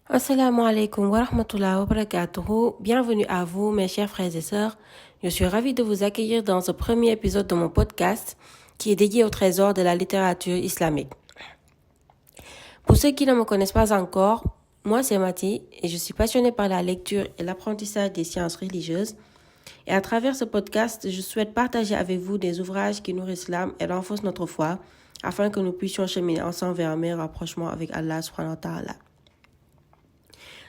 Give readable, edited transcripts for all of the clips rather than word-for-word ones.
Assalamu alaikum wa rahmatullahi wa barakatuhu. Bienvenue à vous, mes chers frères et sœurs. Je suis ravie de vous accueillir dans ce premier épisode de mon podcast qui est dédié au trésor de la littérature islamique. Pour ceux qui ne me connaissent pas encore, moi c'est Mati et je suis passionnée par la lecture et l'apprentissage des sciences religieuses. Et à travers ce podcast, je souhaite partager avec vous des ouvrages qui nourrissent l'âme et renforcent notre foi afin que nous puissions cheminer ensemble vers un meilleur rapprochement avec Allah subhanahu wa ta'ala.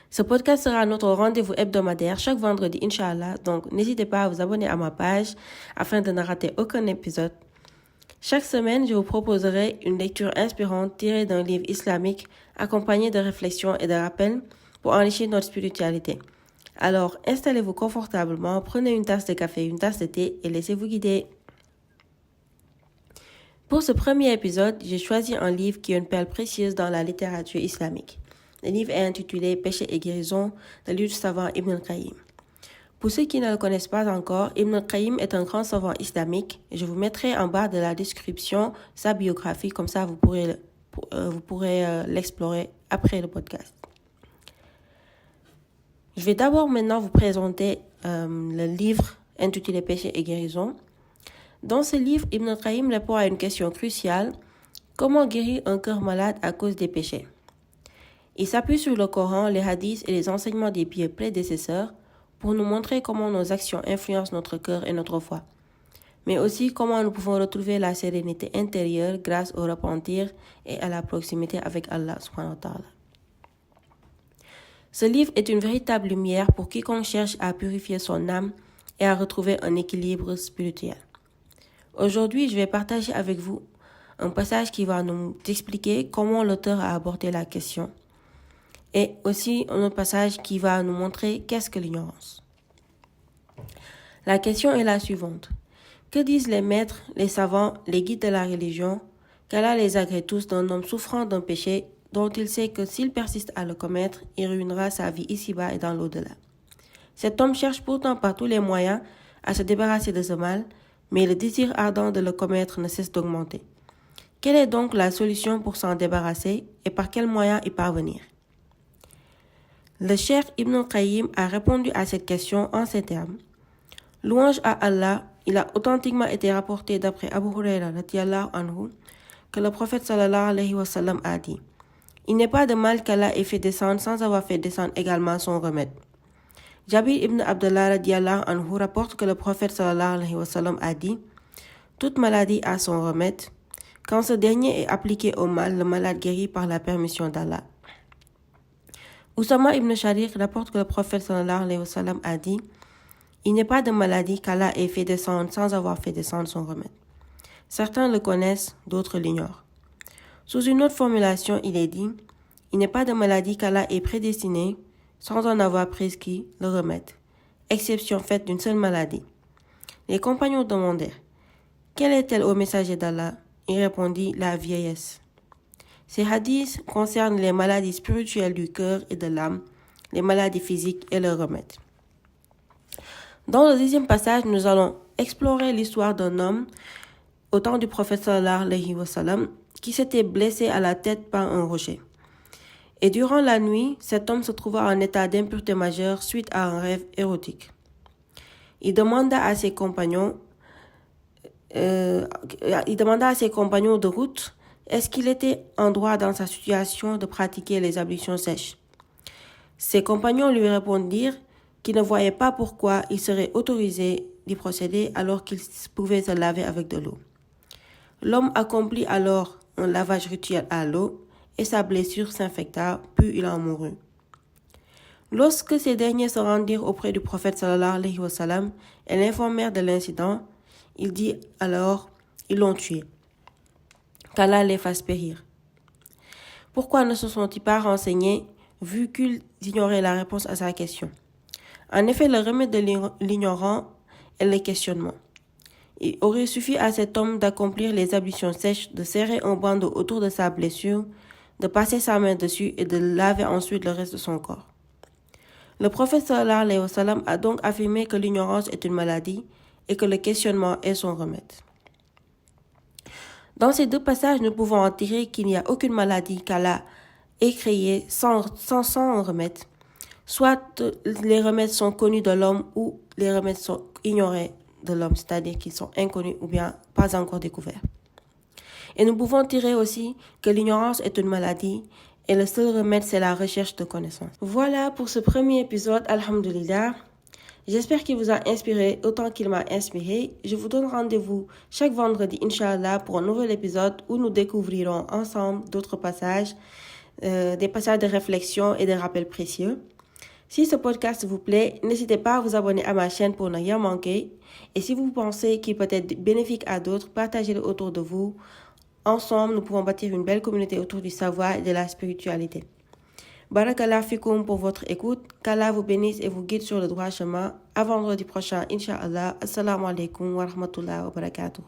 Ce podcast sera notre rendez-vous hebdomadaire chaque vendredi, Inch'Allah. Donc, n'hésitez pas à vous abonner à ma page afin de ne rater aucun épisode. Chaque semaine, je vous proposerai une lecture inspirante tirée d'un livre islamique accompagnée de réflexions et de rappels pour enrichir notre spiritualité. Alors, installez-vous confortablement, prenez une tasse de café, une tasse de thé et laissez-vous guider. Pour ce premier épisode, j'ai choisi un livre qui est une perle précieuse dans la littérature islamique. Le livre est intitulé Péché et guérison de l'illustre savant Ibn al-Qayyim. Pour ceux qui ne le connaissent pas encore, Ibn al-Qayyim est un grand savant islamique. Je vous mettrai en bas de la description sa biographie, comme ça vous pourrez l'explorer après le podcast. Je vais d'abord maintenant vous présenter le livre intitulé Péché et guérison. Dans ce livre, Ibn al-Qayyim répond à une question cruciale. Comment guérir un cœur malade à cause des péchés? Il s'appuie sur le Coran, les hadiths et les enseignements des pieux prédécesseurs pour nous montrer comment nos actions influencent notre cœur et notre foi, mais aussi comment nous pouvons retrouver la sérénité intérieure grâce au repentir et à la proximité avec Allah subhanahu wa ta'ala. Ce livre est une véritable lumière pour quiconque cherche à purifier son âme et à retrouver un équilibre spirituel. Aujourd'hui, je vais partager avec vous un passage qui va nous expliquer comment l'auteur a abordé la question et aussi un autre passage qui va nous montrer qu'est-ce que l'ignorance. La question est la suivante. Que disent les maîtres, les savants, les guides de la religion, qu'Allah les agrée tous d'un homme souffrant d'un péché dont il sait que s'il persiste à le commettre, il ruinera sa vie ici-bas et dans l'au-delà. Cet homme cherche pourtant par tous les moyens à se débarrasser de ce mal, mais le désir ardent de le commettre ne cesse d'augmenter. Quelle est donc la solution pour s'en débarrasser et par quels moyens y parvenir? Le cheikh Ibn al-Qayyim a répondu à cette question en ces termes. Louange à Allah, il a authentiquement été rapporté d'après Abu Huraira radiyallahu anhu que le prophète sallallahu alayhi wa sallam a dit « Il n'est pas de mal qu'Allah ait fait descendre sans avoir fait descendre également son remède. » Jabir ibn Abdullah radiyallahu anhu rapporte que le prophète sallallahu alayhi wa sallam a dit « Toute maladie a son remède. Quand ce dernier est appliqué au mal, le malade guérit par la permission d'Allah. » Oussama ibn Sharir rapporte que le prophète sallallahu alayhi wa sallam a dit « Il n'est pas de maladie qu'Allah ait fait descendre sans avoir fait descendre son remède. » Certains le connaissent, d'autres l'ignorent. Sous une autre formulation, il est dit « Il n'est pas de maladie qu'Allah ait prédestinée sans en avoir prescrit le remède, exception faite d'une seule maladie. » Les compagnons demandèrent « Quelle est-elle au messager d'Allah ?» Il répondit « La vieillesse. » Ces hadiths concernent les maladies spirituelles du cœur et de l'âme, les maladies physiques et leurs remèdes. Dans le deuxième passage, nous allons explorer l'histoire d'un homme au temps du prophète sallallahu alayhi wa sallam qui s'était blessé à la tête par un rocher. Et durant la nuit, cet homme se trouva en état d'impureté majeure suite à un rêve érotique. Il demanda à ses compagnons de route est-ce qu'il était en droit dans sa situation de pratiquer les ablutions sèches. Ses compagnons lui répondirent qu'ils ne voyaient pas pourquoi il serait autorisé d'y procéder alors qu'il pouvait se laver avec de l'eau. L'homme accomplit alors un lavage rituel à l'eau et sa blessure s'infecta, puis il en mourut. Lorsque ces derniers se rendirent auprès du prophète sallallahu alayhi wa sallam et l'informèrent de l'incident, il dit alors « Ils l'ont tué. Qu'Allah les fasse périr. » Pourquoi ne se sont-ils pas renseignés vu qu'ils ignoraient la réponse à sa question? En effet, le remède de l'ignorant est le questionnement. Il aurait suffi à cet homme d'accomplir les ablutions sèches, de serrer un bandeau autour de sa blessure, de passer sa main dessus et de laver ensuite le reste de son corps. Le prophète sallallahu alayhi wa sallam a donc affirmé que l'ignorance est une maladie et que le questionnement est son remède. Dans ces deux passages, nous pouvons en tirer qu'il n'y a aucune maladie qu'Allah est créé sans remède. Soit les remèdes sont connus de l'homme ou les remèdes sont ignorés de l'homme, c'est-à-dire qu'ils sont inconnus ou bien pas encore découverts. Et nous pouvons tirer aussi que l'ignorance est une maladie et le seul remède, c'est la recherche de connaissances. Voilà pour ce premier épisode, alhamdulillah. J'espère qu'il vous a inspiré autant qu'il m'a inspiré. Je vous donne rendez-vous chaque vendredi, Inch'Allah, pour un nouvel épisode où nous découvrirons ensemble d'autres passages, des passages de réflexion et de rappels précieux. Si ce podcast vous plaît, n'hésitez pas à vous abonner à ma chaîne pour ne rien manquer. Et si vous pensez qu'il peut être bénéfique à d'autres, partagez-le autour de vous. Ensemble, nous pouvons bâtir une belle communauté autour du savoir et de la spiritualité. Barakallah fikoum pour votre écoute. Qu'Allah vous bénisse et vous guide sur le droit chemin. À vendredi prochain, Inch'Allah. Assalamu alaikum wa rahmatullahi wa barakatuh.